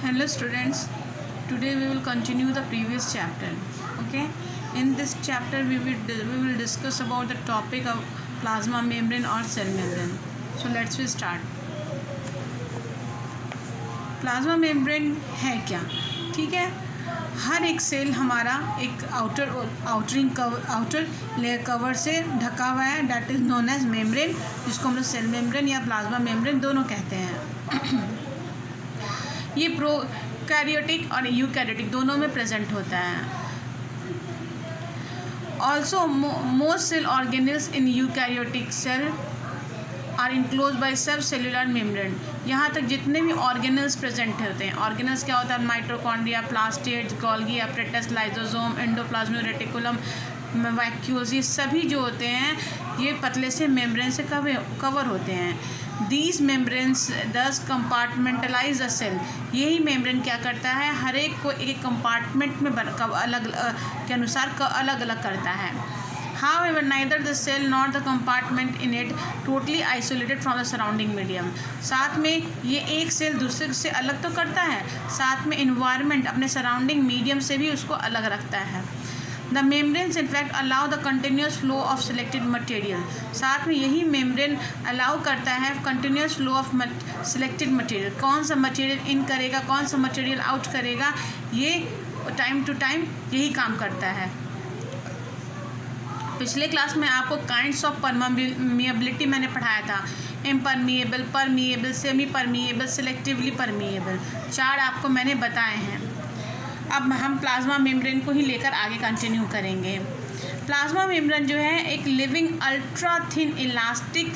Hello students, today we will continue the previous chapter. Okay, in this chapter we will discuss about the topic of plasma membrane or cell membrane. So let's start. Plasma membrane है क्या? ठीक है, हर एक cell हमारा एक outer layer cover से ढका हुआ है, that is known as membrane, जिसको हम लोग सेल मेम्ब्रेन या प्लाज्मा मेम्ब्रेन दोनों कहते हैं. ये प्रोकैरियोटिक और यूकैरियोटिक दोनों में प्रेजेंट होता है. Also most cell organelles in eukaryotic cell are enclose by subcellular membrane. यहाँ तक जितने भी ऑर्गेनल्स प्रेजेंट होते हैं, ऑर्गेनल्स क्या होता है? Mitochondria, plastid, Golgi apparatus, lysosome, endoplasmic reticulum, vacuoles, ये सभी जो होते हैं ये पतले से मेम्ब्रेन से कवर होते हैं. दीज मेम्ब्रेन्स दस कंपार्टमेंटलाइज द सेल. यही मेम्ब्रेन क्या करता है? हर एक को एक कंपार्टमेंट में अलग के अनुसार अलग अलग करता है. However, neither the cell nor the compartment in it totally isolated from the surrounding medium. साथ में ये एक सेल दूसरे से अलग तो करता है, साथ में environment अपने surrounding medium से भी उसको अलग रखता है. The membranes in fact allow the continuous flow of selected material. साथ में यही membrane allow करता है continuous flow of selected material. कौन सा material in करेगा, कौन सा material out करेगा, ये time to time यही काम करता है. पिछले क्लास में आपको काइंड्स ऑफ परमिएबिलिटी मैंने पढ़ाया था. Impermeable, permeable, semi permeable, selectively permeable, 4 आपको मैंने बताए हैं. अब हम प्लाज्मा मेम्ब्रेन को ही लेकर आगे कंटिन्यू करेंगे. प्लाज्मा मेम्ब्रेन जो है एक living ultra thin elastic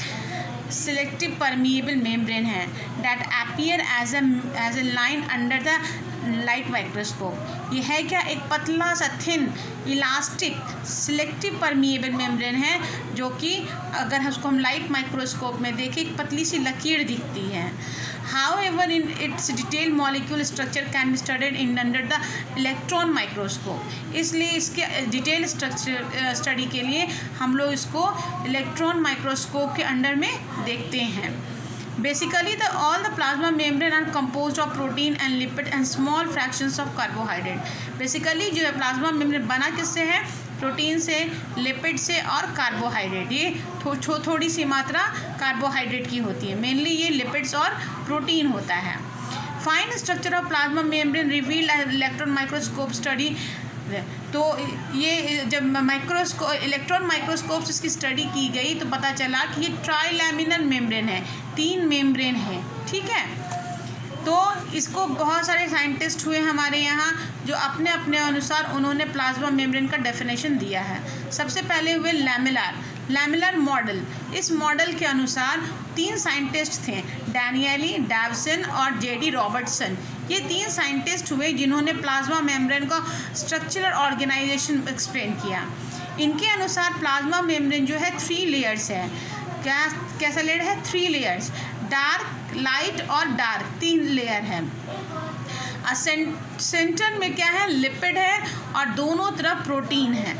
selective permeable membrane है that appear as a line under the light microscope. ये है क्या? एक पतला सा thin elastic selective permeable membrane है जो कि अगर उसको हम लाइट माइक्रोस्कोप में देखें एक पतली सी लकीर दिखती है. However, in its detailed molecule structure can be studied in under the electron microscope. इसलिए इसके डिटेल स्ट्रक्चर स्टडी के लिए हम लोग इसको इलेक्ट्रॉन माइक्रोस्कोप के अंडर में देखते हैं. Basically, all the plasma membrane are composed of protein and lipid and small fractions of carbohydrate. Basically जो है प्लाज्मा मेम्ब्रेन बना किससे है? प्रोटीन से, लिपिड से और कार्बोहाइड्रेट. ये थोड़ी सी मात्रा कार्बोहाइड्रेट की होती है. मेनली ये लिपिड्स और प्रोटीन होता है. Fine structure of plasma membrane revealed electron microscope study. तो ये जब इलेक्ट्रॉन माइक्रोस्कोप से इसकी स्टडी की गई तो पता चला कि ये ट्राइलैमिनर मेम्ब्रेन है, 3 मेम्ब्रेन है. ठीक है, तो इसको बहुत सारे साइंटिस्ट हुए हमारे यहाँ जो अपने अपने अनुसार उन्होंने प्लाज्मा मेम्ब्रेन का डेफिनेशन दिया है. सबसे पहले हुए लैमिलर मॉडल. इस मॉडल के अनुसार 3 साइंटिस्ट थे, डैनियली, डैवसन और जेडी रॉबर्टसन. ये 3 साइंटिस्ट हुए जिन्होंने प्लाज्मा मेम्ब्रेन का स्ट्रक्चरल ऑर्गेनाइजेशन एक्सप्लेन किया. इनके अनुसार प्लाज्मा मेम्ब्रेन जो है 3 लेयर्स है. कैसा लेयर है? 3 लेयर्स. डार्क, लाइट और डार्क, 3 लेयर है. सेंटर में क्या है? लिपिड है और दोनों तरफ प्रोटीन है.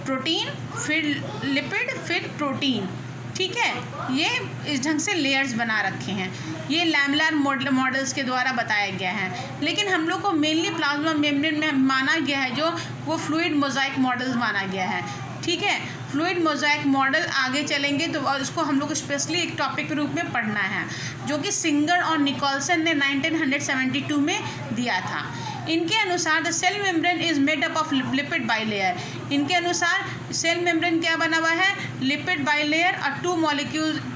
प्रोटीन फिर लिपिड फिर प्रोटीन. ठीक है, ये इस ढंग से लेयर्स बना रखे हैं. ये लैमिलर मॉडल्स के द्वारा बताया गया है. लेकिन हम लोग को मेनली प्लाज्मा मेम्ब्रेन में माना गया है जो वो फ्लूइड मोज़ाइक मॉडल्स माना गया है. ठीक है, फ्लूइड मोज़ाइक मॉडल आगे चलेंगे तो उसको हम लोग स्पेशली एक टॉपिक के रूप में पढ़ना है जो कि सिंगर और निकोलसन ने 1972 में दिया था. इनके अनुसार the cell membrane is made up of lipid bilayer. इनके अनुसार सेल मेम्ब्रेन क्या बना हुआ है? लिपिड बाइलेयर और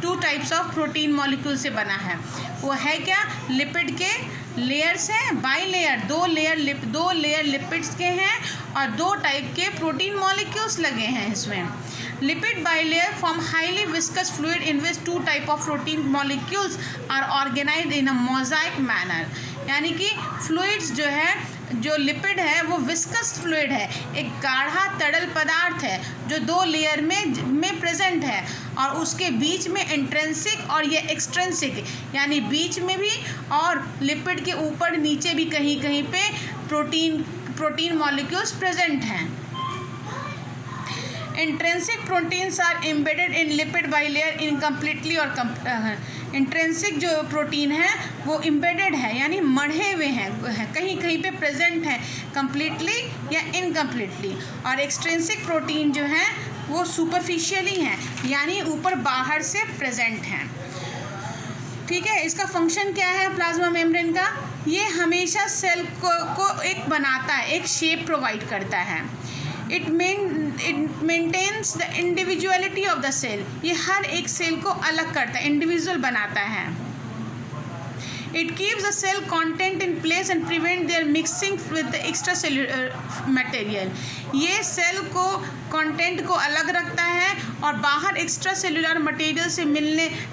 2 टाइप्स ऑफ प्रोटीन मॉलिक्यूल से बना है. वो है क्या? लिपिड के लेयर्स हैं, बाइलेयर 2 लेयर लिपिड्स के हैं और 2 टाइप के प्रोटीन मॉलिक्यूल्स लगे हैं इसमें. Lipid bilayer form highly viscous fluid in which 2 type of protein molecules are organised in a mosaic manner. यानी कि फ्लूइड्स जो है, जो लिपिड है वो विस्कस फ्लूइड है, एक गाढ़ा तरल पदार्थ है जो 2 लेयर में प्रेजेंट है और उसके बीच में इंट्रेंसिक और ये एक्सट्रेंसिक, यानी बीच में भी और लिपिड के ऊपर नीचे भी कहीं कहीं पे प्रोटीन मॉलिक्यूल्स प्रेजेंट हैं. Intrinsic proteins are embedded in lipid bilayer incompletely or intrinsic जो प्रोटीन है वो एम्बेडेड है, यानी मढ़े हुए हैं, कहीं कहीं पे प्रेजेंट है कंप्लीटली या इनकम्प्लीटली। और एक्सट्रिंसिक प्रोटीन जो है वो सुपरफिशियली हैं, यानी ऊपर बाहर से प्रेजेंट हैं। ठीक है, इसका फंक्शन क्या है प्लाज्मा मेम्ब्रेन का? ये हमेशा सेल को एक बनाता है, एक शेप प्रोवाइड करता है। It maintains the individuality of the cell, ये हर एक सेल को अलग करता है, इंडिविजुअल बनाता है। It keeps the cell content in place and prevent their mixing with the extracellular material, ये सेल को कंटेंट को अलग रखता है और बाहर एक्स्ट्रा सेल्यूलर मटेरियल से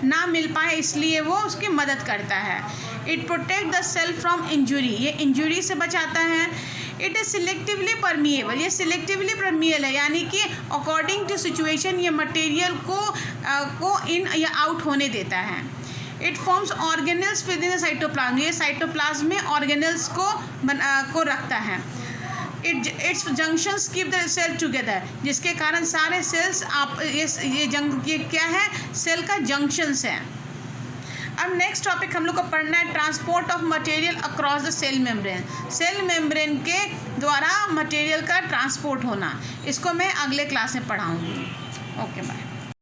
ना मिल पाए, इसलिए वो उसकी मदद करता है। It protect the cell from injury, ये इंजुरी से बचाता है। इट इज़ सिलेक्टिवली परमिएबल, ये सिलेक्टिवली परमिएबल है, यानी कि अकॉर्डिंग टू सिचुएशन ये मटेरियल को इन या आउट होने देता है। It forms organelles within the cytoplasm, ये साइटोप्लाज्म में ऑर्गेनल्स को रखता है। Its junctions keep the cell together, जिसके कारण सारे सेल्स ये क्या है, सेल का जंक्शंस है। अब नेक्स्ट टॉपिक हम लोग को पढ़ना है transport of material across the cell membrane, cell membrane के द्वारा मटेरियल का ट्रांसपोर्ट होना। इसको मैं अगले क्लास में पढ़ाऊँगी। Okay bye.